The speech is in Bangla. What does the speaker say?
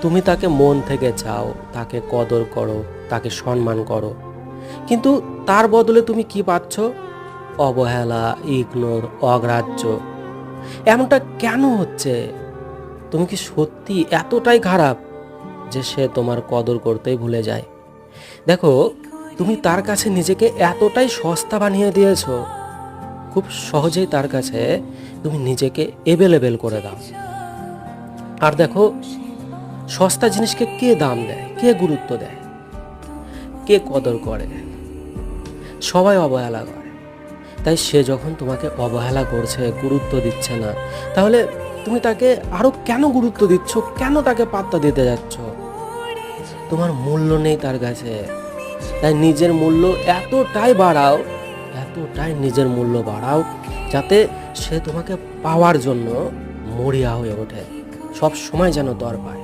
তুমি তাকে মন থেকে চাও, তাকে কদর করো, তাকে সম্মান করো, কিন্তু তার বদলে তুমি কি পাচ্ছ? অবহেলা, ইগনোর, অগ্রাহ্য। এমনটা কেন হচ্ছে? তুমি কি সত্যি এতটাই খারাপ যে সে তোমার কদর করতেই ভুলে যায়? দেখো, তুমি তার কাছে নিজেকে এতটাই সস্তা বানিয়ে দিয়েছো, খুব সহজেই তার কাছে তুমি নিজেকে এভেলেবেল করে দাও। আর দেখো, সস্তা জিনিসকে কে দাম দেয়, কে গুরুত্ব দেয়, কে কদর করে? সবাই অবহেলা করে। তাই সে যখন তোমাকে অবহেলা করছে, গুরুত্ব দিচ্ছে না, তাহলে তুমি তাকে আরো কেন গুরুত্ব দিচ্ছ? কেন তাকে পাত্তা দিতে যাচ্ছ? তোমার মূল্য নেই তার কাছে। তাই নিজের মূল্য এতটাই বাড়াও, এতটাই নিজের মূল্য বাড়াও, যাতে সে তোমাকে পাওয়ার জন্য মরিয়া হয়ে ওঠে, সব সময় যেন দর পায়।